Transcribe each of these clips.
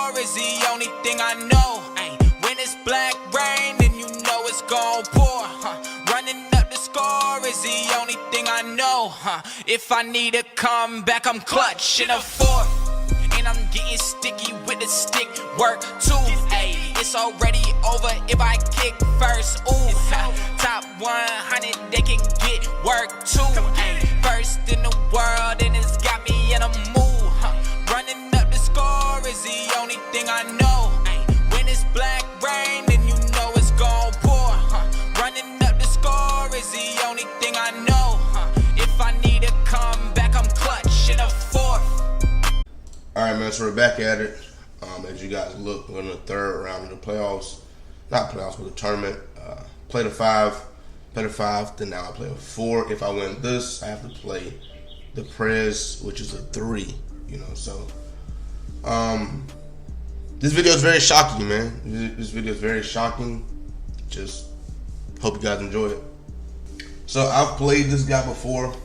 score is the only thing I know. When it's black rain, then you know it's gon' pour. Running up the score is the only thing I know. If I need a comeback, I'm clutch in a fourth. And I'm getting sticky with the stick work too. It's already over if I kick first. Ooh, top 100, they can get work too. First in the world, and it's got me in a mood. Running up the score is the only thing I know. When it's black rain, then you know it's gon' pour. Running up the score is the only thing I know. If I need a comeback, I'm clutch in a fourth. Alright, man, so we're back at it. As you guys look, we're in the third round of the playoffs. Not playoffs, but the tournament. Played a 5, then now I play a 4. If I win this, I have to play the Prez, which is a 3, you know, so. This video is very shocking, man. This video is very shocking. Just hope you guys enjoy it. So I've played this guy before.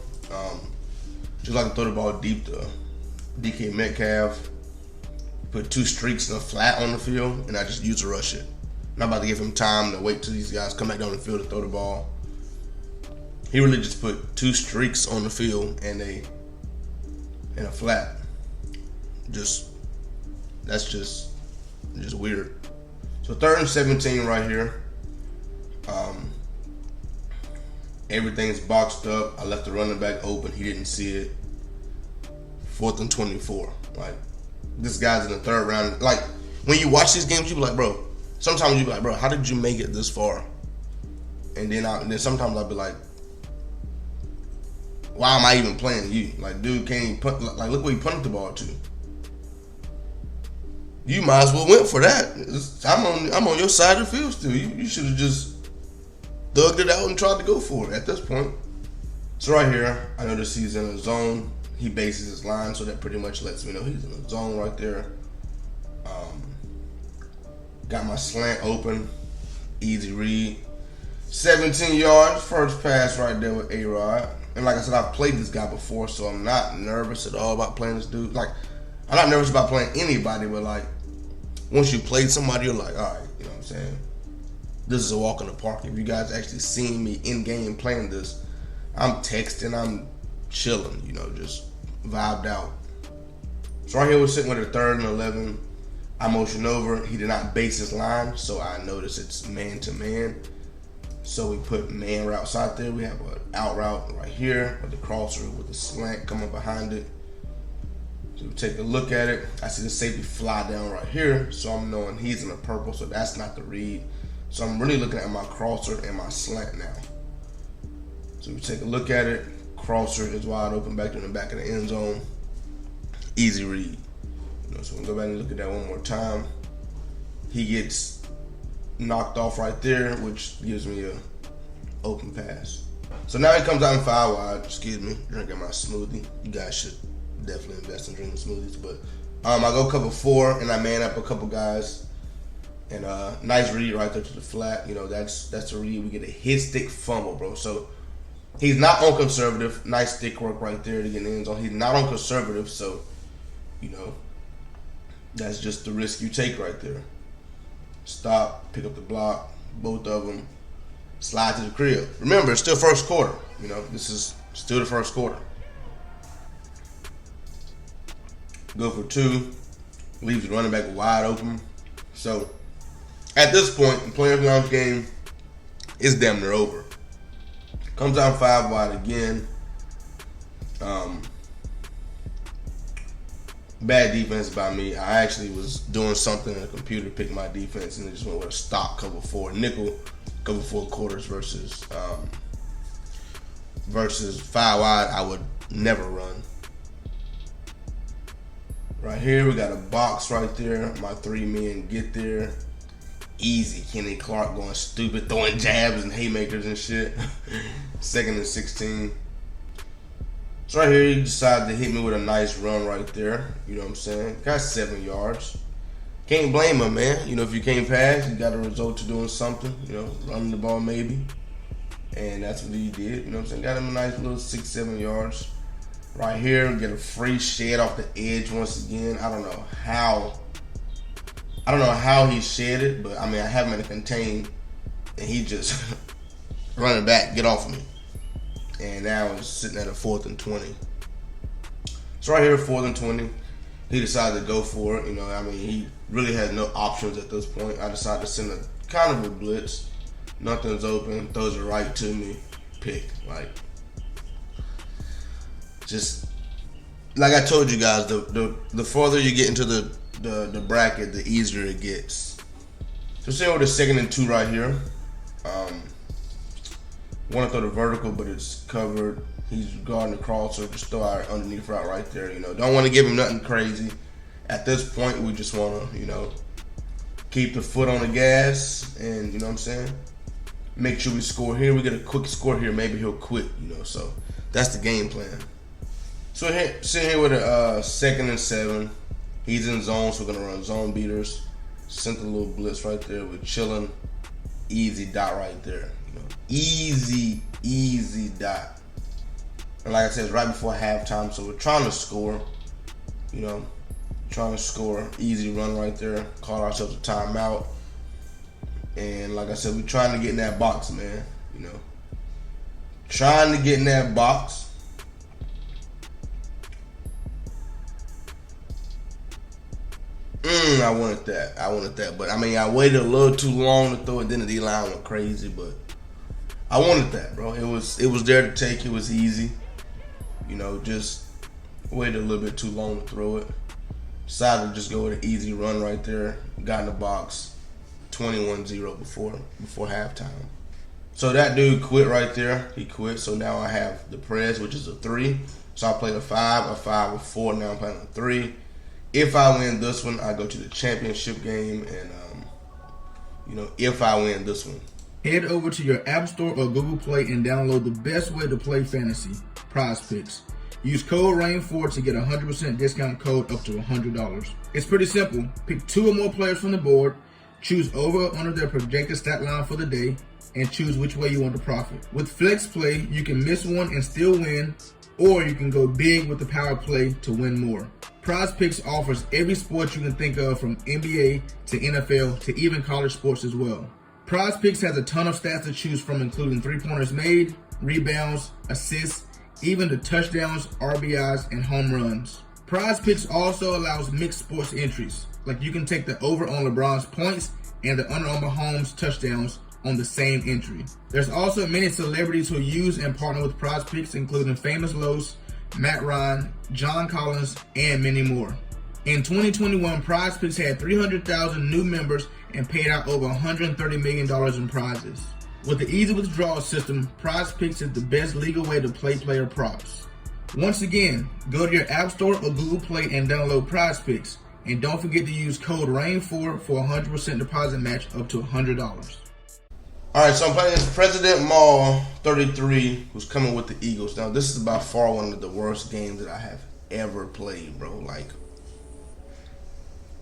Just like to throw the ball deep to DK Metcalf. Put 2 streaks in a flat on the field, and I just use to rush it. Not about to give him time to wait till these guys come back down the field to throw the ball. He really just put 2 streaks on the field and a flat. That's just weird. So 3rd and 17 right here. Everything's boxed up. I left the running back open. He didn't see it. 4th and 24. Like, this guy's in the 3rd round. Like, when you watch these games, you be like, bro. Sometimes you be like, bro, how did you make it this far? And then sometimes I'll be like, why am I even playing you? Like, dude can't even put. Like, look where he punted the ball to. You might as well went for that. I'm on your side of the field still. You should have just thugged it out and tried to go for it at this point. So right here, I notice he's in a zone. He bases his line, so that pretty much lets me know he's in a zone right there. Got my slant open, easy read. 17 yards, first pass right there with A-Rod. And like I said, I've played this guy before, so I'm not nervous at all about playing this dude. Like, I'm not nervous about playing anybody, but like, once you played somebody, you're like, all right, you know what I'm saying? This is a walk in the park. If you guys actually seen me in game playing this, I'm texting, I'm chilling, you know, just vibed out. So right here we're sitting with a 3rd and 11. I motion over. He did not base his line, so I notice it's man to man. So we put man routes out there. We have an out route right here with the crosser with the slant coming behind it. So we take a look at it. I see the safety fly down right here, so I'm knowing he's in the purple, so that's not the read. So I'm really looking at my crosser and my slant now. So we take a look at it. Crosser is wide open back in the back of the end zone. Easy read. You know, so we'll go back and look at that one more time. He gets knocked off right there, which gives me a open pass. So now he comes out in 5 wide. Excuse me, drinking my smoothie. You guys should definitely invest in drinking smoothies. But I go cover 4 and I man up a couple guys. And nice read right there to the flat. You know, that's a read. We get a hit stick fumble, bro. So he's not on conservative. Nice stick work right there to get in the end zone. He's not on conservative, so, you know, that's just the risk you take right there. Stop, pick up the block, both of them, slide to the crib. Remember, it's still first quarter. You know, this is still the first quarter. Go for 2, leaves the running back wide open. So, at this point, the player launch game is damn near over. Comes out 5 wide again. Bad defense by me. I actually was doing something and the computer picked my defense and it just went with a stop cover 4 nickel, cover 4 quarters versus 5 wide. I would never run. Right here, we got a box right there. My 3 men get there. Easy. Kenny Clark going stupid, throwing jabs and haymakers and shit. 2nd and 16. So right here, he decided to hit me with a nice run right there. You know what I'm saying? Got 7 yards. Can't blame him, man. You know, if you can't pass, you got to resort to doing something. You know, running the ball maybe. And that's what he did. You know what I'm saying? Got him a nice little 6-7 yards. Right here, get a free shed off the edge once again. I don't know how I don't know how he shed it, but I mean, I have him in a contain, and he just running back, get off of me. And now it's sitting at a 4th and 20. So right here, 4th and 20, he decided to go for it. You know, I mean, he really had no options at this point. I decided to send a kind of a blitz. Nothing's open, throws it right to me, pick. Like, just like I told you guys, the further you get into the bracket, the easier it gets. So see with the 2nd and 2 right here. Want to throw the vertical, but it's covered. He's guarding the crosser. Just throw our underneath route right there. You know, don't want to give him nothing crazy. At this point, we just want to, you know, keep the foot on the gas, and you know what I'm saying. Make sure we score here. We get a quick score here. Maybe he'll quit. You know, so that's the game plan. So sitting here with a 2nd and 7. He's in zone, so we're gonna run zone beaters. Sent a little blitz right there. We're chilling. Easy dot right there. You know, easy dot. And like I said, it's right before halftime, so we're trying to score. You know, trying to score. Easy run right there. Call ourselves a timeout. And like I said, we're trying to get in that box, man. You know, trying to get in that box. I wanted that. But I mean, I waited a little too long to throw it. Then the D-line went crazy, but I wanted that, bro. It was there to take. It was easy. You know, just waited a little bit too long to throw it. Decided to just go with an easy run right there. Got in the box, 21-0 before halftime. So that dude quit right there. He quit. So now I have the press, which is a 3. So I played a 5, a 4. Now I'm playing a 3. If I win this one, I go to the championship game, and you know, if I win this one. Head over to your App Store or Google Play and download the best way to play fantasy, Prize Picks. Use code RAIN4 to get a 100% discount code up to $100. It's pretty simple. Pick 2 or more players from the board, choose over or under their projected stat line for the day, and choose which way you want to profit. With Flex Play, you can miss one and still win, or you can go big with the power play to win more. Prize Picks offers every sport you can think of, from NBA to NFL to even college sports as well. Prize Picks has a ton of stats to choose from, including 3-pointers made, rebounds, assists, even the touchdowns, RBIs, and home runs. Prize Picks also allows mixed sports entries, like you can take the over on LeBron's points and the under on Mahomes' touchdowns on the same entry. There's also many celebrities who use and partner with Prize Picks, including Famous Los, Matt Ryan, John Collins, and many more. In 2021, Prize Picks had 300,000 new members and paid out over $130 million in prizes. With the easy withdrawal system, Prize Picks is the best legal way to play player props. Once again, go to your App Store or Google Play and download Prize Picks. And don't forget to use code RAIN4 for a 100% deposit match up to $100. All right, so I'm playing this President Mall 33, who's coming with the Eagles. Now, this is by far one of the worst games that I have ever played, bro. Like,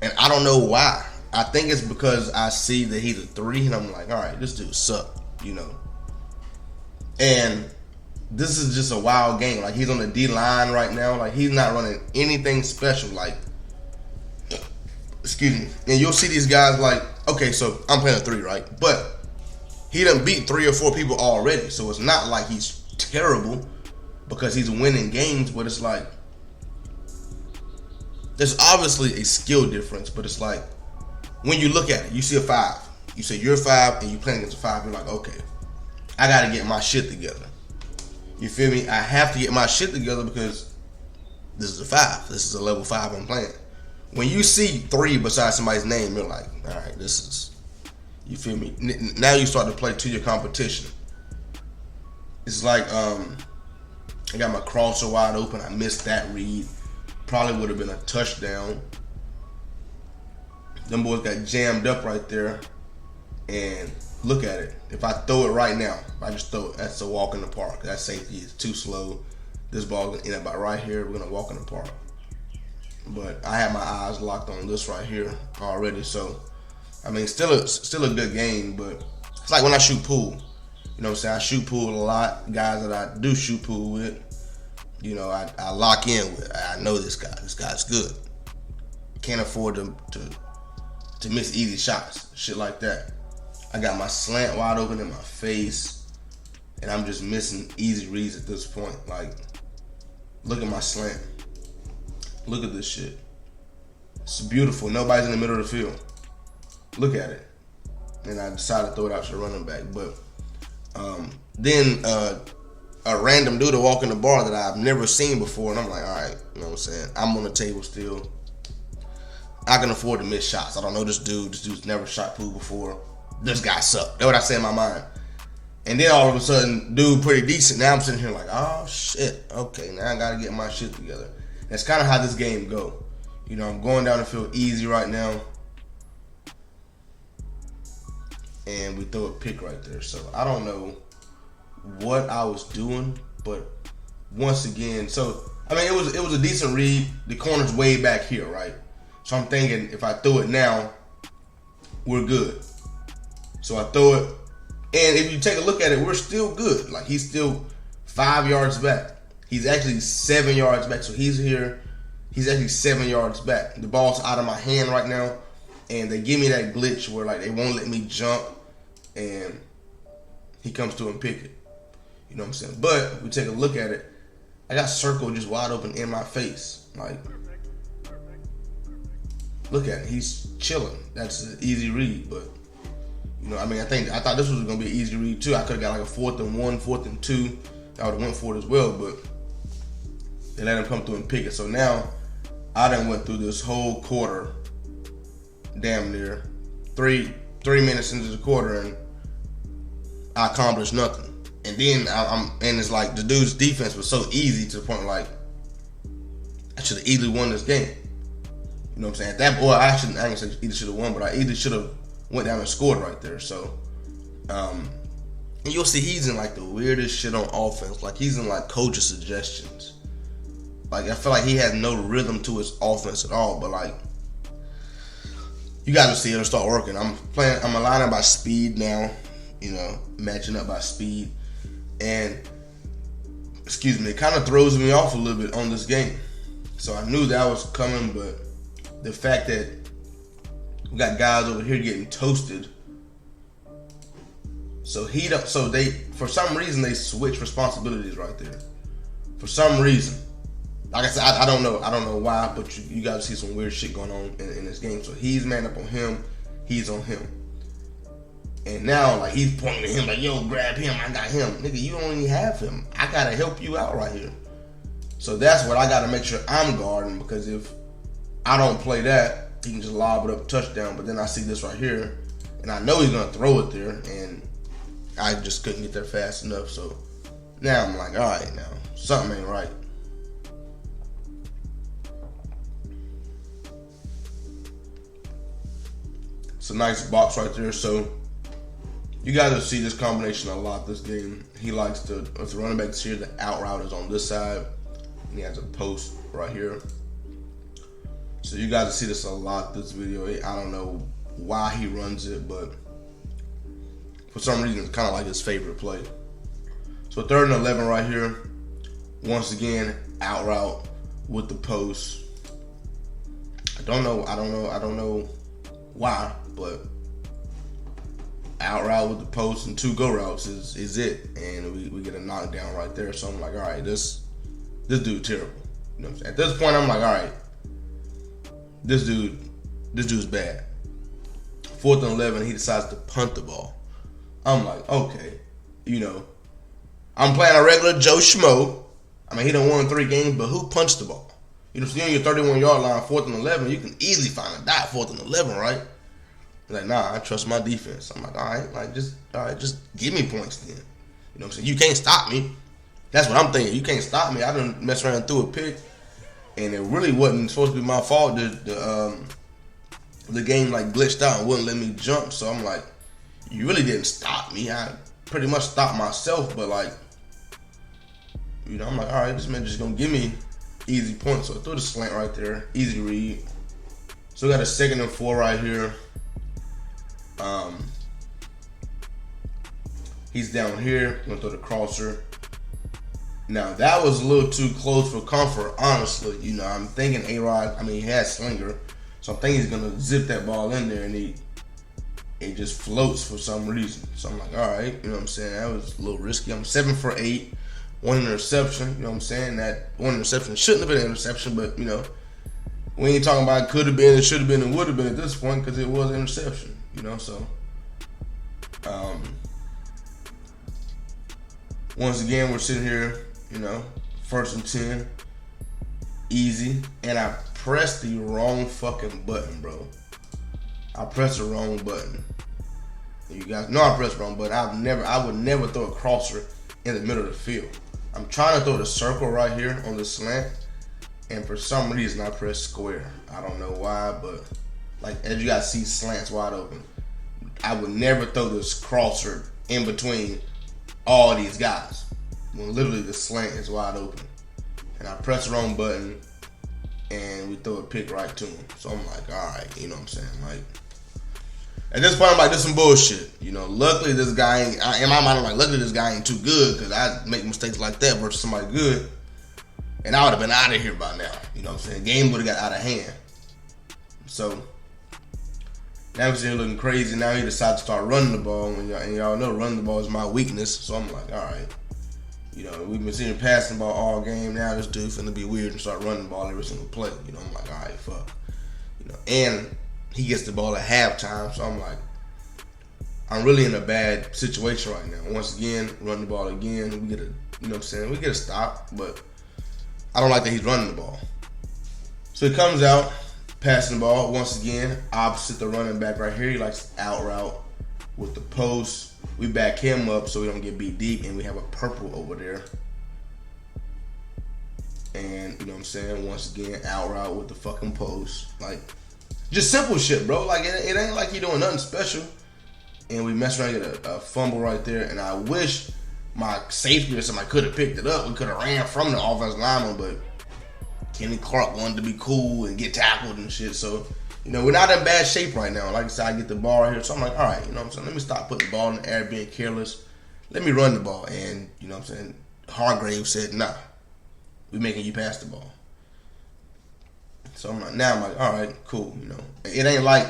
and I don't know why. I think it's because I see that he's a 3, and I'm like, all right, this dude suck, you know. And this is just a wild game. Like, he's on the D-line right now. Like, he's not running anything special. Like, excuse me. And you'll see these guys like, okay, so I'm playing a 3, right? But he done beat 3 or 4 people already, so it's not like he's terrible because he's winning games, but it's like, there's obviously a skill difference, but it's like, when you look at it, you see a 5. You say you're a 5 and you playing against a 5, you're like, okay, I gotta get my shit together. You feel me? I have to get my shit together because this is a 5. This is a level 5 I'm playing. When you see 3 beside somebody's name, you're like, all right, this is, you feel me? Now you start to play to your competition. It's like, I got my crosser wide open. I missed that read. Probably would have been a touchdown. Them boys got jammed up right there. And look at it. If I throw it right now, if I just throw it, that's a walk in the park. That safety is too slow. This ball is going to end up about right here. We're going to walk in the park. But I have my eyes locked on this right here already, so I mean, still a good game, but it's like when I shoot pool. You know what I'm saying? I shoot pool a lot. Guys that I do shoot pool with, you know, I lock in with. I know this guy. This guy's good. Can't afford to to miss easy shots, shit like that. I got my slant wide open in my face, and I'm just missing easy reads at this point. Like, look at my slant. Look at this shit. It's beautiful. Nobody's in the middle of the field. Look at it. And I decided to throw it out to the running back. But then a random dude will walk in the bar that I've never seen before, and I'm like, all right, you know what I'm saying? I'm on the table still. I can afford to miss shots. I don't know this dude. This dude's never shot pool before. This guy sucked. That's what I say in my mind. And then all of a sudden, dude pretty decent. Now I'm sitting here like, oh shit. Okay, now I gotta get my shit together. That's kind of how this game go. You know, I'm going down the field easy right now. And we throw a pick right there. So I don't know what I was doing, but once again, so I mean it was a decent read. The corner's way back here, right? So I'm thinking if I throw it now, we're good. So I throw it, and if you take a look at it, we're still good. Like, he's still 5 yards back. He's actually 7 yards back. So he's here. He's actually 7 yards back. The ball's out of my hand right now, and they give me that glitch where like they won't let me jump, and he comes to and pick it. You know what I'm saying? But if we take a look at it, I got circle just wide open in my face. Like, look at it. He's chilling. That's an easy read, but you know, I mean, I thought this was gonna be an easy read too. I could have got like a 4th and 1, 4th and 2. I would have went for it as well, but they let him come through and pick it. So now I done went through this whole quarter, damn near 3 minutes into the quarter, and I accomplished nothing. And then and it's like the dude's defense was so easy to the point like I should have easily won this game. You know what I'm saying? At that point, I ain't gonna say either should have won, but I either should have went down and scored right there. So, and you'll see he's in like the weirdest shit on offense. Like, he's in like coach's suggestions. Like, I feel like he has no rhythm to his offense at all. But like, you got to see it'll start working. I'm aligning by speed now. You know, matching up by speed, and it kind of throws me off a little bit on this game. So I knew that was coming, but the fact that we got guys over here getting toasted. So for some reason they switch responsibilities right there. For some reason. Like I said, I don't know why, but you guys see some weird shit going on in this game. So he's man up on him, he's on him. And now like he's pointing at him like, yo, grab him, I got him. Nigga, you don't even have him. I gotta help you out right here. So that's what I gotta make sure I'm guarding, because if I don't play that, he can just lob it up touchdown. But then I see this right here, and I know he's gonna throw it there, and I just couldn't get there fast enough. So now I'm like, all right, now something ain't right. It's a nice box right there. So you guys will see this combination a lot this game. He likes to, if the running back's here, the out route is on this side, and he has a post right here. So you guys will see this a lot this video. I don't know why he runs it, but for some reason it's kind of like his favorite play. So 3rd and 11 right here. Once again, out route with the post. I don't know why, but out route with the post and 2 go routes is it, and we get a knockdown right there. So I'm like, all right, this dude terrible. You know what I'm saying? At this point, I'm like, all right, this dude's bad. 4th and 11, he decides to punt the ball. I'm like, okay, you know, I'm playing a regular Joe Schmo. I mean, he done won 3 games, but who punched the ball? You know, so you're on your 31-yard line, 4th and 11, you can easily find a dot 4th and 11, right? Like, nah, I trust my defense. I'm like, all right, just give me points then. You know what I'm saying? You can't stop me. That's what I'm thinking. You can't stop me. I done messed around and threw a pick, and it really wasn't supposed to be my fault. The game like glitched out and wouldn't let me jump. So I'm like, you really didn't stop me. I pretty much stopped myself, but like, you know, I'm like, all right, this man just gonna give me easy points. So I threw the slant right there, easy read. So we got a 2nd and 4 right here. He's down here, gonna throw the crosser. Now that was a little too close for comfort, honestly. You know, I'm thinking A-Rod, I mean, he has Slinger, So I'm thinking he's gonna zip that ball in there, and it just floats for some reason. So I'm like, all right, you know what I'm saying? That was a little risky. I'm 7 for 8, 1 interception. You know what I'm saying? That 1 interception shouldn't have been an interception, but you know, we ain't talking about could have been, it should have been, and would have been at this point because it was an interception. You know, so once again we're sitting here, you know, 1st and 10, easy, and I pressed the wrong fucking button, bro. I pressed the wrong button. You guys know I pressed the wrong button. I would never throw a crosser in the middle of the field. I'm trying to throw the circle right here on the slant, and for some reason I pressed square. I don't know why, but like as you guys see, slants wide open. I would never throw this crosser in between all these guys when literally the slant is wide open. And I pressed the wrong button, and we throw a pick right to him. So I'm like, all right, you know what I'm saying? Like, at this point, I'm like, this is some bullshit. You know, luckily this guy ain't, in my mind, I'm like, luckily this guy ain't too good, because I make mistakes like that versus somebody good, and I would have been out of here by now. You know what I'm saying? Game would have got out of hand. So now he's here looking crazy. Now he decided to start running the ball, and y'all know running the ball is my weakness. So I'm like, all right. You know, we've been seeing passing the ball all game. Now this dude finna be weird and start running the ball every single play. You know, I'm like, all right, fuck. You know, and he gets the ball at halftime, so I'm like, I'm really in a bad situation right now. Once again, run the ball again. We get a, you know what I'm saying? We get a stop, but I don't like that he's running the ball. So he comes out, passing the ball once again, opposite the running back right here. He likes out route with the post. We back him up so we don't get beat deep, and we have a purple over there. And, you know what I'm saying, once again, out route with the fucking post. Like, just simple shit, bro. Like, it ain't like you're doing nothing special. And we messed around and get a fumble right there. And I wish my safety or somebody could have picked it up. We could have ran from the offensive lineman, but Kenny Clark wanted to be cool and get tackled and shit. So, you know, we're not in bad shape right now. Like I said, I get the ball right here. So I'm like, all right, you know what I'm saying? Let me stop putting the ball in the air, being careless. Let me run the ball. And, you know what I'm saying? Hargrave said, nah, we making you pass the ball. So I'm like, all right, cool. You know, it ain't like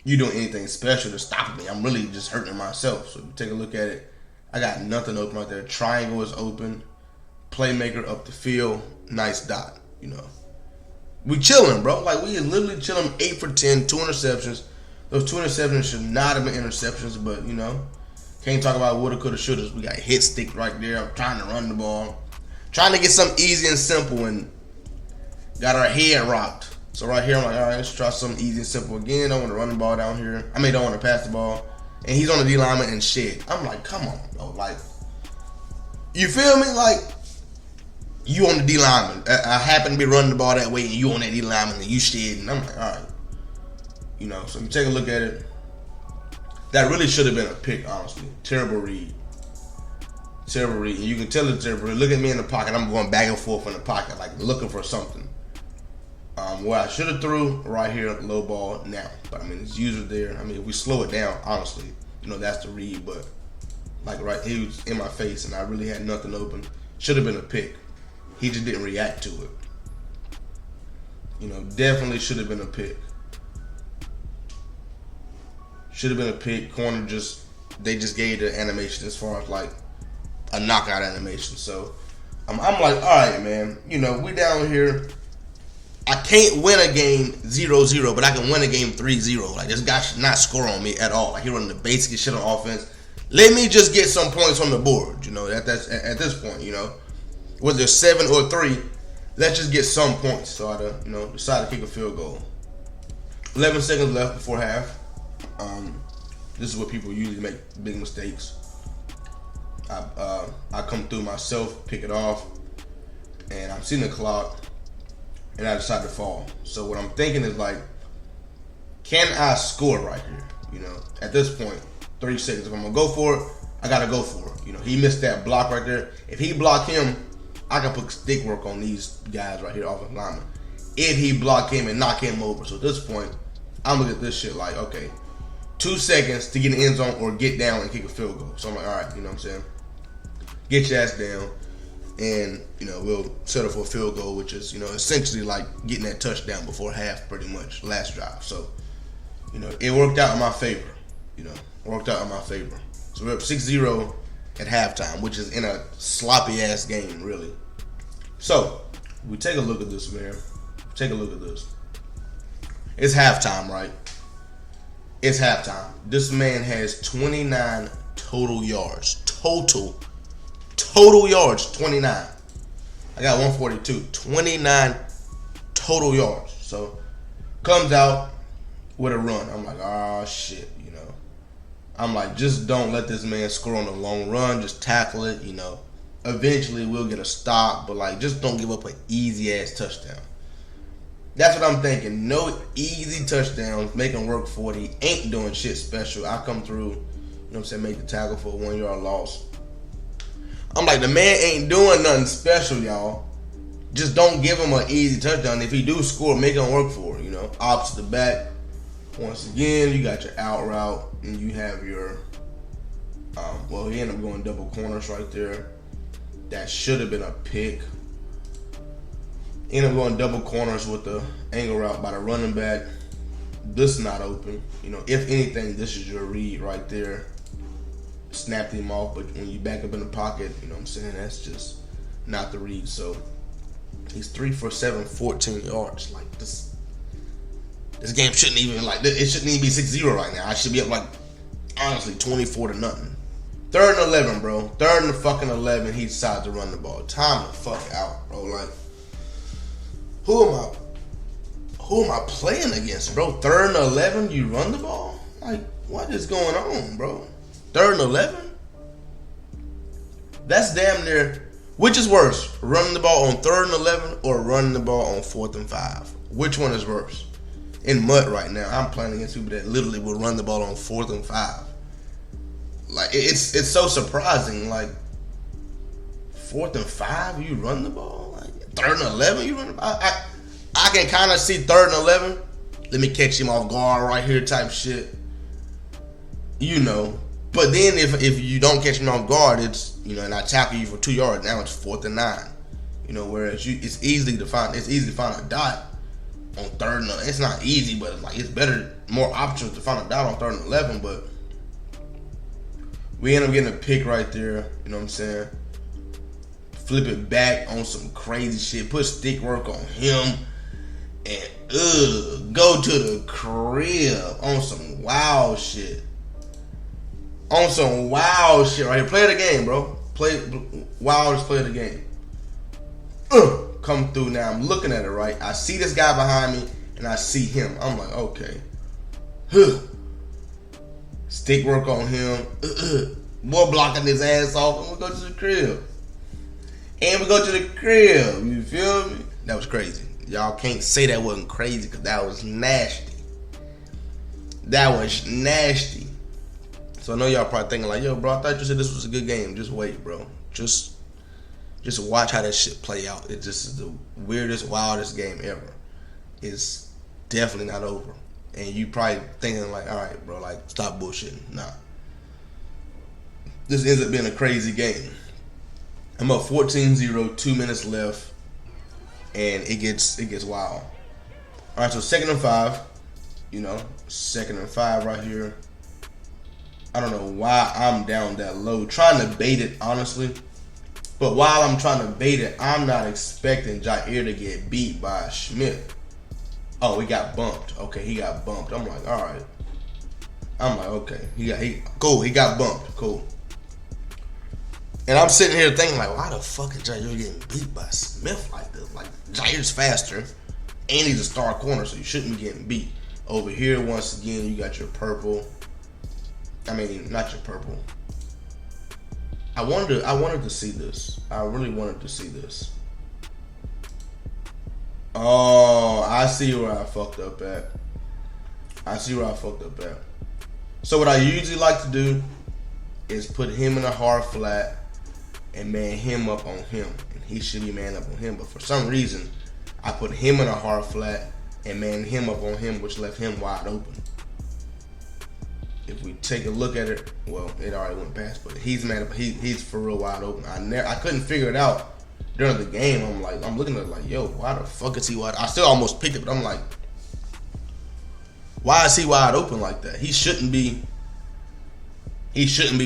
you doing anything special to stop me. I'm really just hurting myself. So if you take a look at it, I got nothing open right there. Triangle is open. Playmaker up the field. Nice dot, you know. We chilling, bro. Like, we literally chilling. 8 for 10, 2 interceptions. Those 2 interceptions should not have been interceptions, but, you know, can't talk about woulda, coulda, shoulda. We got hit stick right there. I'm trying to run the ball. Trying to get something easy and simple, and got our head rocked. So right here, I'm like, all right, let's try something easy and simple again. I want to run the ball down here. I don't want to pass the ball. And he's on the D lineman and shit. I'm like, come on, bro. Like, you feel me? Like, you on the D lineman. I happen to be running the ball that way, and you on that D lineman, and you shit. And I'm like, all right. You know, so if you take a look at it, that really should have been a pick, honestly. Terrible read. Terrible read. And you can tell it's terrible read. Look at me in the pocket. I'm going back and forth in the pocket, like looking for something. Where I should have threw right here, low ball now. But I mean, it's usually there. I mean, if we slow it down, honestly, you know, that's the read. But like right, he was in my face, and I really had nothing open. Should have been a pick. He just didn't react to it. You know, definitely should have been a pick. Should have been a pick. Corner they just gave the animation as far as like a knockout animation. So I'm like, all right, man. You know, we down here. I can't win a game 0-0, but I can win a game 3-0. Like, this guy should not score on me at all. Like, he running the basic shit on offense. Let me just get some points on the board. You know, that's at this point. You know, whether it's 7 or 3, let's just get some points. So I, decided to kick a field goal. 11 seconds left before half. This is where people usually make big mistakes. I come through myself, pick it off, and I'm seeing the clock, and I decide to fall. So what I'm thinking is, like, can I score right here? You know, at this point, 3 seconds. If I'm gonna go for it, I gotta go for it. You know, he missed that block right there. If he block him, I can put stick work on these guys right here, offensive linemen. If he block him and knock him over. So at this point, I'm looking at this shit like, okay, 2 seconds to get in the end zone or get down and kick a field goal. So I'm like, all right, you know what I'm saying? Get your ass down. and we'll settle for a field goal, which is essentially like getting that touchdown before half, pretty much last drive. So it worked out in my favor. Worked out in my favor. So we're up 6-0 at halftime, which is in a sloppy ass game, really. So we take a look at this, man. Take a look at this. It's halftime, right? It's halftime. This man has 29 total yards. Total yards, 29. I got 142. 29 total yards. So comes out with a run. I'm like, oh shit, I'm like, just don't let this man score on a long run. Just tackle it, Eventually we'll get a stop, but like, just don't give up an easy ass touchdown. That's what I'm thinking. No easy touchdowns. Make him work for it. He ain't doing shit special. I come through, make the tackle for a 1 yard loss. I'm like, the man ain't doing nothing special, y'all. Just don't give him an easy touchdown. If he do score, make him work for it, Opposite the back. Once again, you got your out route, and you have your, he ended up going double corners right there. That should have been a pick. Ended up going double corners with the angle route by the running back. This is not open. If anything, this is your read right there. Snapped him off, but when you back up in the pocket, that's just not the read. So he's 3 for 7, 14 yards. Like this game shouldn't even it shouldn't even be 6-0 right now. I should be up honestly 24-0. 3rd and 11, bro. 3rd and fucking 11. He decided to run the ball. Time the fuck out, bro. Like, who am I playing against, bro? 3rd and 11, you run the ball? Like, what is going on, bro? 3rd and 11? That's damn near. Which is worse, running the ball on 3rd and 11 or running the ball on 4th and 5? Which one is worse? In mud right now, I'm playing against people that literally will run the ball on 4th and 5. Like, it's so surprising. Like, 4th and 5, you run the ball. Like, 3rd and 11, you run the ball. I can kind of see 3rd and 11. Let me catch him off guard right here, type shit. But then if you don't catch him off guard, it's and I tackle you for 2 yards. Now it's 4th and 9. Whereas it's easy to find a dot on 3rd and 11. It's not easy, but it's better, more options to find a dot on 3rd and 11. But we end up getting a pick right there. Flip it back on some crazy shit. Put stick work on him, and go to the crib on some wild shit. On some wild shit right here. Play the game, bro. Wildest play of the game. Come through now. I'm looking at it, right? I see this guy behind me, and I see him. I'm like, okay. Stick work on him. Boy blocking his ass off, and we go to the crib. You feel me? That was crazy. Y'all can't say that wasn't crazy, because that was nasty. So I know y'all probably thinking like, yo, bro, I thought you said this was a good game. Just wait, bro. Just watch how that shit play out. It just is the weirdest, wildest game ever. It's definitely not over. And you probably thinking like, all right, bro, like, stop bullshitting. Nah. This ends up being a crazy game. I'm up 14-0, 2 minutes left, and it gets wild. All right, so 2nd and 5. 2nd and 5 right here. I don't know why I'm down that low. Trying to bait it, honestly. But while I'm trying to bait it, I'm not expecting Jair to get beat by Smith. Oh, he got bumped. Okay, he got bumped. I'm like, all right. Okay. He got bumped. Cool. And I'm sitting here thinking like, why the fuck is Jair getting beat by Smith like this? Like, Jair's faster, and he's a star corner, so you shouldn't be getting beat. Over here, once again, you got your purple. I mean, not your purple. I wanted to see this. I really wanted to see this. Oh, I see where I fucked up at. So what I usually like to do is put him in a hard flat and man him up on him. And he should be man up on him. But for some reason, I put him in a hard flat and man him up on him, which left him wide open. If we take a look at it, well, it already went past, but he's for real wide open. I couldn't figure it out during the game, I'm looking at it like, yo, why the fuck is he wide? I still almost picked it, but I'm like, why is he wide open like that? He shouldn't be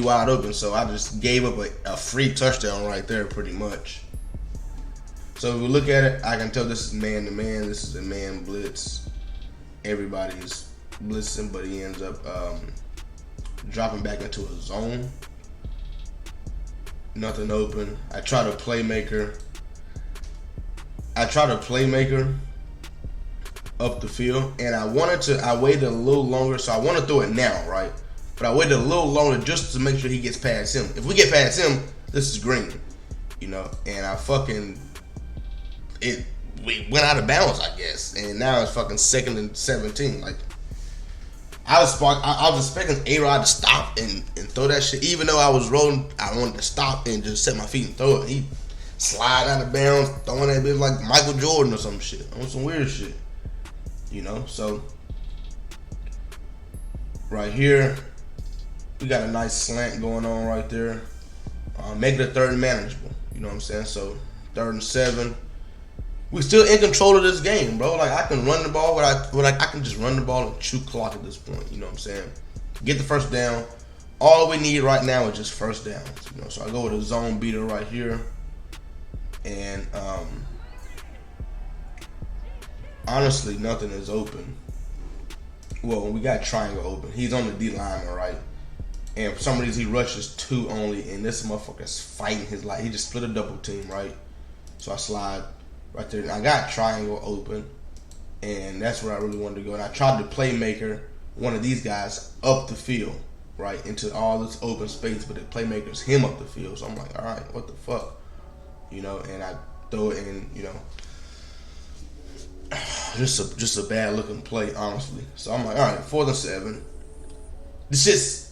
wide open. So I just gave up a free touchdown right there, pretty much. So if we look at it, I can tell this is man to man. This is a man blitz. Everybody's blitzing, but he ends up dropping back into a zone. Nothing open. I try to playmaker up the field, and I waited a little longer, so I want to throw it now, right? But I waited a little longer just to make sure he gets past him. If we get past him, this is green, you know. And we went out of bounds, I guess, and now it's fucking 2nd and 17. Like, I was expecting A-Rod to stop and throw that shit. Even though I was rolling, I wanted to stop and just set my feet and throw it. He slide out of bounds, throwing that bitch like Michael Jordan or some shit, on some weird shit, you know. So right here, we got a nice slant going on right there. Make it a 3rd and manageable, you know what I'm saying? So 3rd and 7. We still in control of this game, bro. Like, I can run the ball, I can just run the ball and chew clock at this point. You know what I'm saying? Get the first down. All we need right now is just first downs. You know, so I go with a zone beater right here, and honestly, nothing is open. Well, we got triangle open. He's on the D lineman, right? And for some reason, he rushes 2 only, and this motherfucker's fighting his life. He just split a double team, right? So I slide right there. And I got triangle open, and that's where I really wanted to go. And I tried to playmaker one of these guys up the field, right, into all this open space, but the playmaker's him up the field. So I'm like, all right, what the fuck? You know, and I throw it in, you know. Just a bad looking play, honestly. So I'm like, all right, 4th and 7. This shit's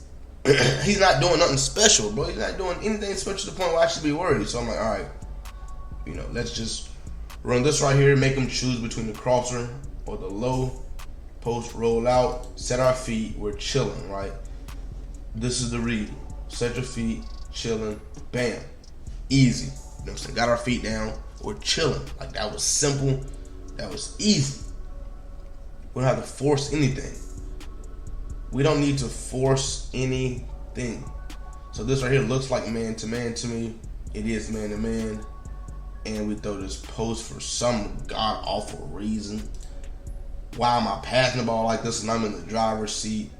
he's not doing nothing special, bro. He's not doing anything special to the point where I should be worried. So I'm like, all right, you know, let's just run this right here, make him choose between the crosser or the low post, roll out, set our feet, we're chilling, right? This is the read. Set your feet, chilling, bam. Easy. You know what I'm saying? Got our feet down, we're chilling. Like, that was simple. That was easy. We don't have to force anything. We don't need to force anything. So this right here looks like man to man to me. It is man to man. And we throw this post for some god awful reason. Why am I passing the ball like this and I'm in the driver's seat?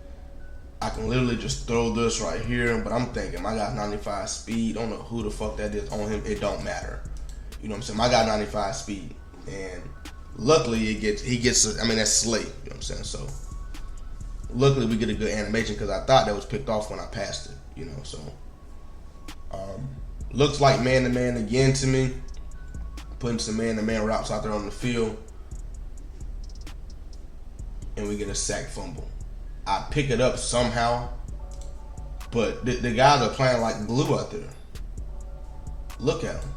I can literally just throw this right here, but I'm thinking my guy's 95 speed. Don't know who the fuck that is on him. It don't matter. You know what I'm saying? My guy 95 speed, and luckily he gets. I mean, that's Slay. You know what I'm saying? So luckily we get a good animation because I thought that was picked off when I passed it. You know, so looks like man to man again to me. Putting some man to man routes out there on the field, and we get a sack fumble. I pick it up somehow, but the guys are playing like glue out there. Look at him.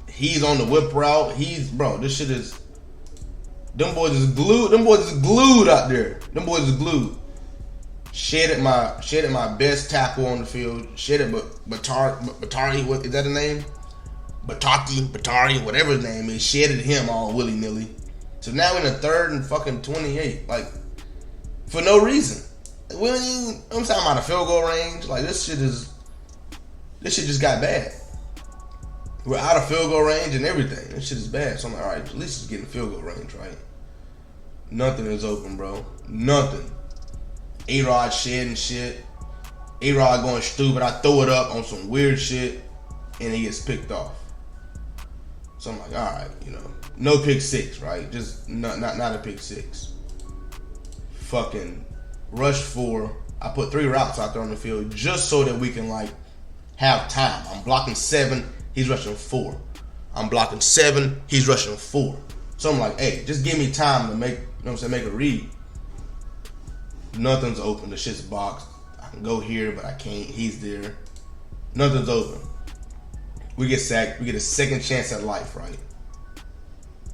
He's on the whip route. This shit is, them boys is glued. Them boys is glued out there. Them boys is glued. Shedded my best tackle on the field. Shedded Batari, what is that the name? Batari, whatever his name is. Shedded him all willy-nilly. So now we're in the 3rd and fucking 28. Like, for no reason. I'm talking about a field goal range. Like, this shit just got bad. We're out of field goal range and everything. This shit is bad. So I'm like, all right, at least it's getting field goal range, right? Nothing is open, bro. Nothing. A-Rod shedding shit. A-Rod going stupid. I throw it up on some weird shit, and he gets picked off. So I'm like, all right, you know, no pick 6, right? Just not a pick 6. Fucking rush 4. I put 3 routes out there on the field just so that we can like have time. I'm blocking 7, he's rushing 4. I'm blocking 7, he's rushing 4. So I'm like, hey, just give me time to make, you know what I'm saying, make a read. Nothing's open. The shit's boxed. I can go here, but I can't. He's there. Nothing's open. We get sacked. We get a second chance at life, right?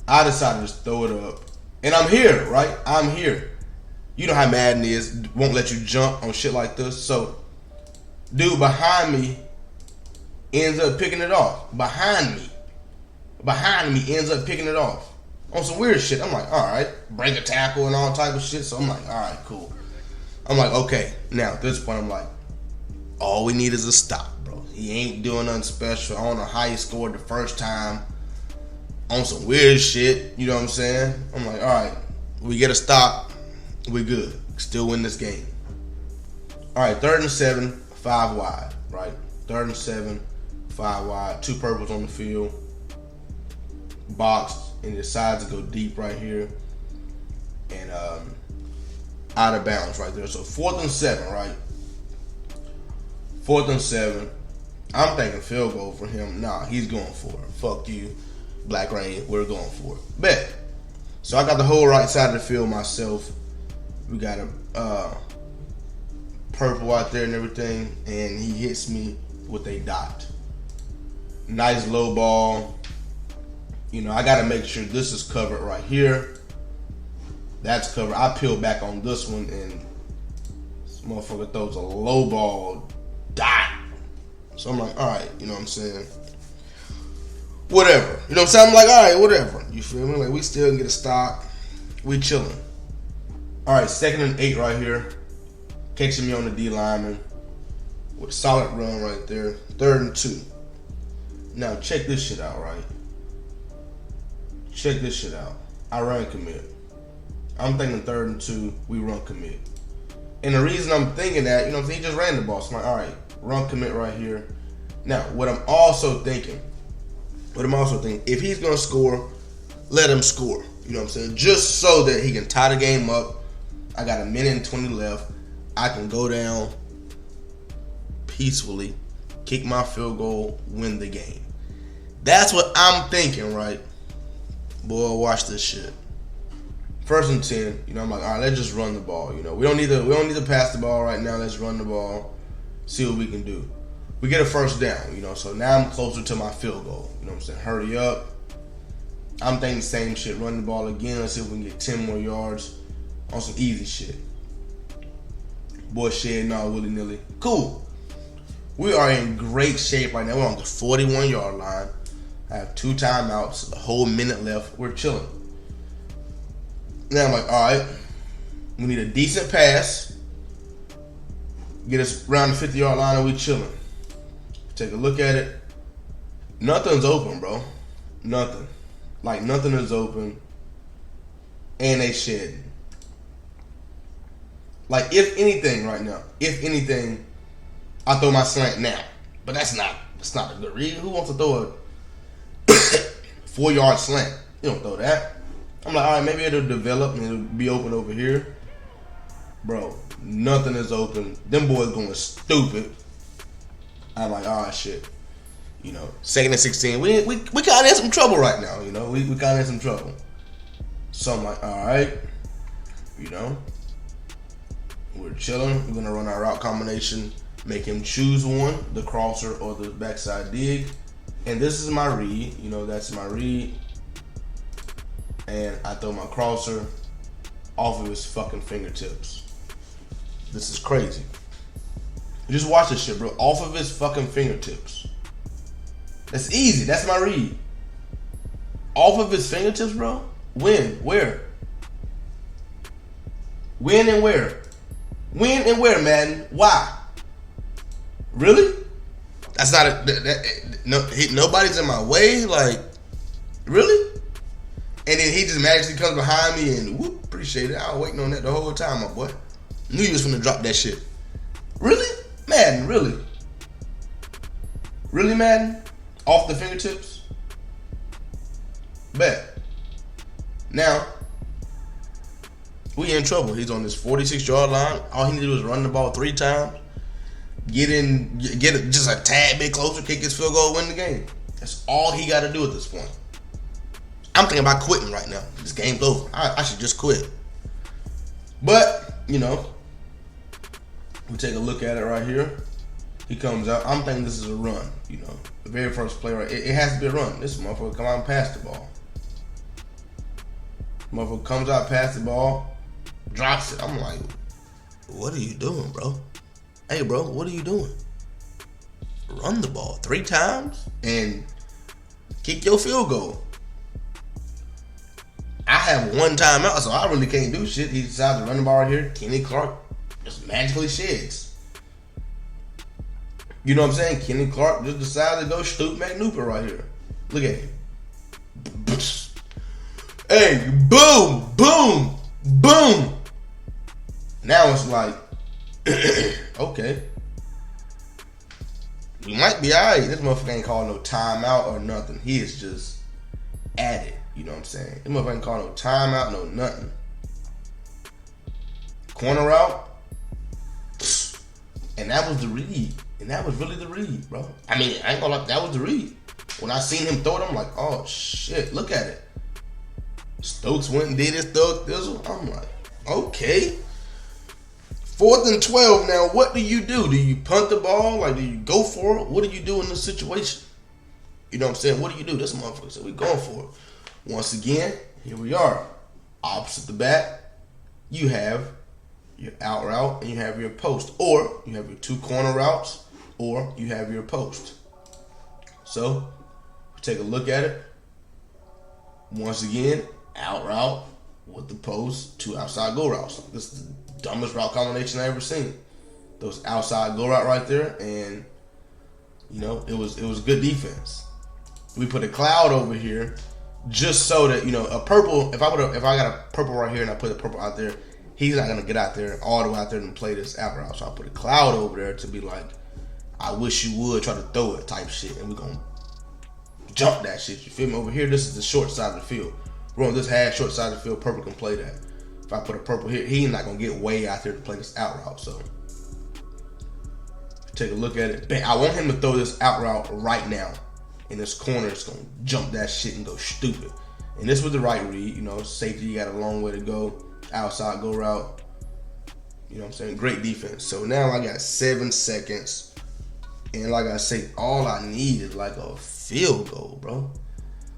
I decided to just throw it up. And I'm here, right? I'm here. You know how Madden is. Won't let you jump on shit like this. So, dude behind me ends up picking it off. Behind me. behind me, ends up picking it off on some weird shit. I'm like, all right, break a tackle and all type of shit. So I'm like, all right, cool. I'm like, okay. Now at this point, I'm like, all we need is a stop, bro. He ain't doing nothing special. I don't know how he scored the first time on some weird shit. You know what I'm saying? I'm like, all right, we get a stop. We good. Still win this game. All right, 3rd and 7, 5 wide, right? 3rd and 7, 5 wide, 2 purples on the field, boxed, and decides to go deep right here, and out of bounds right there. So 4th and 7, right? 4th and 7. I'm thinking field goal for him. Nah, he's going for it. Fuck you, Black Rain. We're going for it. Bet. So I got the whole right side of the field myself. We got a purple out there and everything, and he hits me with a dot. Nice low ball. You know, I got to make sure this is covered right here. That's covered. I peel back on this one, and this motherfucker throws a low ball dot. So I'm like, all right, you know what I'm saying? Whatever. You know what I'm saying? I'm like, all right, whatever. You feel me? Like, we still can get a stop. We chilling. All right, 2nd and 8 right here. Catching me on the D lineman with a solid run right there. 3rd and 2. Now check this shit out, right? Check this shit out. I run commit. I'm thinking 3rd and 2, we run commit. And the reason I'm thinking that, you know what I'm saying, he just ran the ball. So I'm like, all right, run commit right here. Now, what I'm also thinking, if he's gonna score, let him score. You know what I'm saying? Just so that he can tie the game up. I got 1:20 left. I can go down peacefully, kick my field goal, win the game. That's what I'm thinking, right? Boy, watch this shit. 1st and 10, you know, I'm like, all right, let's just run the ball. You know, we don't need to pass the ball right now. Let's run the ball, see what we can do. We get a 1st down, you know, so now I'm closer to my field goal. You know what I'm saying? Hurry up. I'm thinking the same shit. Run the ball again. Let's see if we can get 10 more yards on some easy shit. Boy, shedding all willy-nilly. Cool. We are in great shape right now. We're on the 41-yard line. I have 2 timeouts, a whole minute left. We're chilling. Now I'm like, all right, we need a decent pass. Get us around the 50-yard line and we chilling. Take a look at it. Nothing's open, bro. Nothing. Like, nothing is open. And they shedding. Like, if anything right now, I throw my slant now. But that's not a good read. Who wants to throw a 4-yard slant? You don't throw that. I'm like, all right, maybe it'll develop and it'll be open over here. Bro, nothing is open. Them boys going stupid. I'm like, all right, shit. You know, 2nd and 16. We kind of in some trouble right now, you know. We kind of in some trouble. So I'm like, all right, you know. We're chilling. We're going to run our route combination. Make him choose one, the crosser or the backside dig. And this is my read. You know, that's my read. And I throw my crosser off of his fucking fingertips. This is crazy. Just watch this shit, bro. Off of his fucking fingertips. That's easy. That's my read. Off of his fingertips, bro? When? Where? When and where? When and where, Madden? Why? Really? That's not nobody's in my way? Like, really? And then he just magically comes behind me and whoop, appreciate it. I was waiting on that the whole time, my boy. Knew you was finna drop that shit. Really? Madden, really? Really, Madden? Off the fingertips? Bet. Now, we in trouble. He's on this 46-yard line. All he need to do is run the ball 3 times. Get it just a tad bit closer, kick his field goal, win the game. That's all he got to do at this point. I'm thinking about quitting right now. This game's over. I should just quit. But, you know, we take a look at it right here. He comes out. I'm thinking this is a run, you know. The very first play, right? It has to be a run. This motherfucker come out and pass the ball. Motherfucker comes out, pass the ball, drops it. I'm like, what are you doing, bro? Hey, bro, what are you doing? Run the ball 3 times? And Kick your field goal. I have one timeout, so I really can't do shit. He decides to run the ball right here. Kenny Clark just magically sheds. You know what I'm saying? Kenny Clark just decides to go stoop McNooper right here. Look at him. Hey, boom, boom, boom. Now it's like, okay. We might be alright. This motherfucker ain't calling no timeout or nothing. He is just at it. You know what I'm saying? This motherfucker ain't calling no timeout, no nothing. Corner route. And that was the read. And that was really the read, bro. I mean, I ain't gonna lie, that was the read. When I seen him throw it, I'm like, oh shit, look at it. Stokes went and did his thug thizzle. I'm like, okay. 4th and 12 now, what do? Do you punt the ball? Like, do you go for it? What do you do in this situation? You know what I'm saying? What do you do? This motherfucker said, we going for it. Once again, here we are. Opposite the bat, you have your out route and you have your post. Or you have your 2 corner routes, or you have your post. So, take a look at it. Once again, out route with the post, 2 outside go routes. This is the dumbest route combination I ever seen. Those outside go route right there, and you know, it was good defense. We put a cloud over here just so that, you know, a purple, if I got a purple right here and I put a purple out there, he's not gonna get out there all the way out there and play this out route. So I put a cloud over there to be like, I wish you would try to throw it type shit, and we're gonna jump that shit. You feel me? Over here, this is the short side of the field. We're on this half short side of the field. Purple can play that. If I put a purple here, he's not gonna get way out there to play this out route. So take a look at it. I want him to throw this out route right now. And this corner is gonna jump that shit and go stupid. And this was the right read. You know, safety, you got a long way to go. Outside go route. You know what I'm saying? Great defense. So now I got 7 seconds. And like I say, all I need is like a field goal, bro.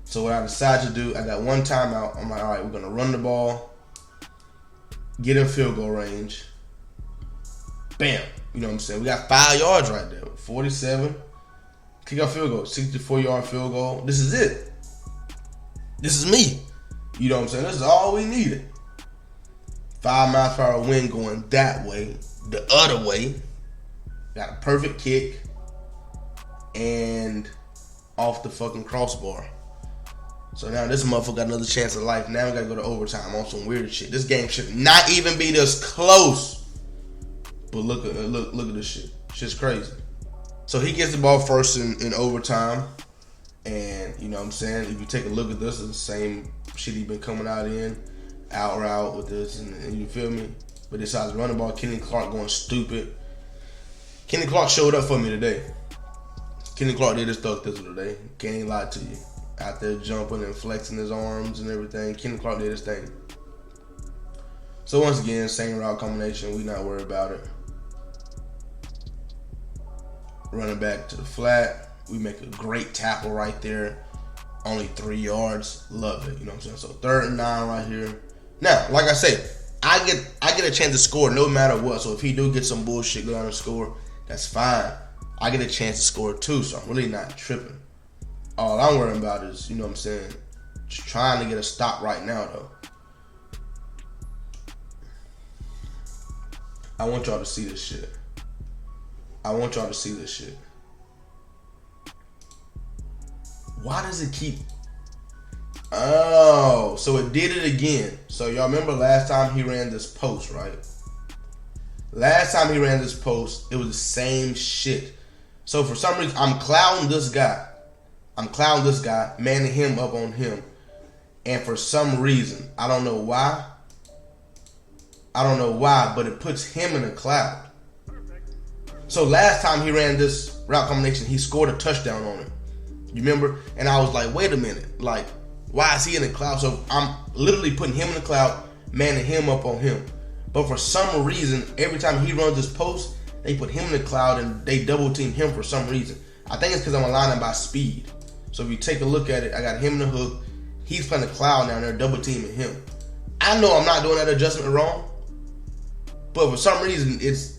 So what I decided to do, I got 1 timeout. I'm like, all right, we're gonna run the ball, get in field goal range. Bam. You know what I'm saying? We got 5 yards right there. 47. Kick out field goal. 64-yard field goal. This is it. This is me. You know what I'm saying? This is all we needed. 5 miles per hour wind going that way. The other way. Got a perfect kick. And off the fucking crossbar. So now this motherfucker got another chance of life. Now we gotta go to overtime on some weird shit. This game should not even be this close. But look at this shit. Shit's crazy. So he gets the ball first in overtime. And you know what I'm saying? If you take a look at this, it's the same shit he been coming out in. Out route with this, and you feel me? But decides to run the ball. Kenny Clark going stupid. Kenny Clark showed up for me today. Kenny Clark did his thug thizzle today. Can't even lie to you. Out there jumping and flexing his arms and everything. Kenny Clark did his thing. So once again, same route combination. We not worried about it. Running back to the flat. We make a great tackle right there. Only 3 yards. Love it. You know what I'm saying? So 3rd and 9 right here. Now, like I said, I get a chance to score no matter what. So if he do get some bullshit, go down and score, that's fine. I get a chance to score too, so I'm really not tripping. All I'm worrying about is, you know what I'm saying, just trying to get a stop right now, though. I want y'all to see this shit. I want y'all to see this shit. Why does it keep... Oh, so it did it again. So y'all remember last time he ran this post, right? Last time he ran this post, it was the same shit. So for some reason, I'm clouding this guy. Manning him up on him. And for some reason, I don't know why, but it puts him in a cloud. So last time he ran this route combination, he scored a touchdown on it. You remember? And I was like, wait a minute. Like, why is he in the cloud? So I'm literally putting him in the cloud, manning him up on him. But for some reason, every time he runs this post, they put him in the cloud and they double team him for some reason. I think it's because I'm aligning by speed. So if you take a look at it, I got him in the hook. He's playing the cloud now and they're double teaming him. I know I'm not doing that adjustment wrong, but for some reason it's,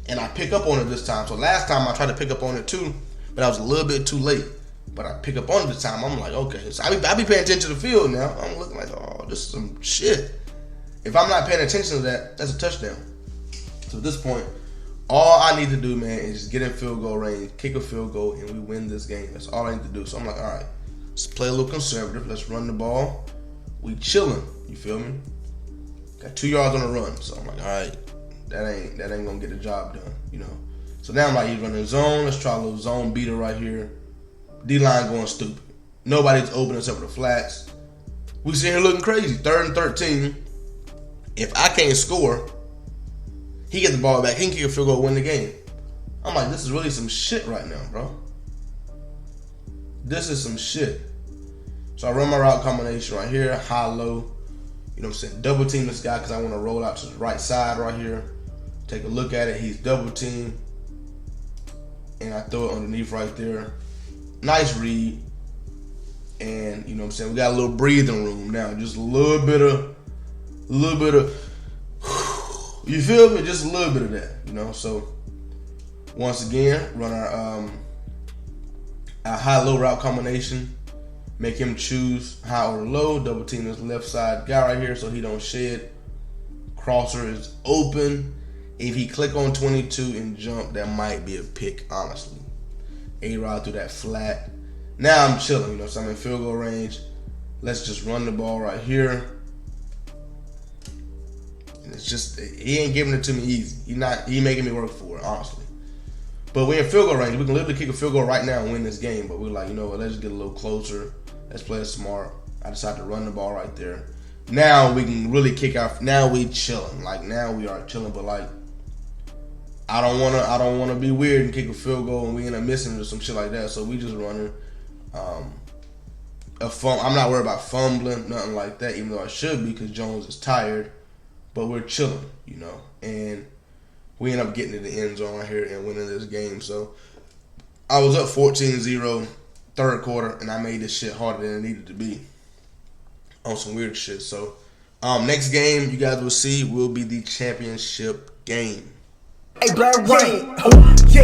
and I pick up on it this time. So last time I tried to pick up on it too, but I was a little bit too late. but I pick up on it the time. I'm like, okay. So I be paying attention to the field now. I'm looking like, oh, this is some shit. If I'm not paying attention to that, that's a touchdown. So at this point, all I need to do, man, is just get in field goal range, kick a field goal, and we win this game. That's all I need to do. So I'm like, all right, let's play a little conservative. Let's run the ball. We chilling. You feel me? Got 2 yards on the run. So I'm like, all right, that ain't gonna get the job done, you know. So now I'm like, he's running zone. Let's try a little zone beater right here. D-line going stupid. Nobody's open except for the flats. We sit here looking crazy. 3rd and 13. If I can't score, he gets the ball back. He can kick a field goal, win the game. I'm like, this is really some shit right now, bro. This is some shit. So I run my route combination right here, high, low. You know what I'm saying? Double team this guy because I want to roll out to the right side right here. Take a look at it. He's double teamed. And I throw it underneath right there. Nice read. And, you know what I'm saying? We got a little breathing room now. Just a little bit of, you feel me? Just a little bit of that, you know? So, once again, run our high-low route combination. Make him choose high or low. Double team this left side guy right here so he don't shed. Crosser is open. If he click on 22 and jump, that might be a pick, honestly. A-Rod through that flat. Now I'm chilling, you know, so I'm in field goal range. Let's just run the ball right here. And it's just, he ain't giving it to me easy. He making me work for it, honestly. But we're in field goal range. We can literally kick a field goal right now and win this game. But we're like, you know what, let's just get a little closer. Let's play it smart. I decided to run the ball right there. Now we can really kick out. Now we chilling. Like, now we are chilling. But like, I don't wanna be weird and kick a field goal and we end up missing or some shit like that. So we just running I'm not worried about fumbling, nothing like that, even though I should be because Jones is tired. But we're chilling, you know. And we end up getting to the end zone right here and winning this game. So I was up 14-0 third quarter, and I made this shit harder than it needed to be on some weird shit. So next game you guys will see will be the championship game. Hey, Black Rain, oh yeah,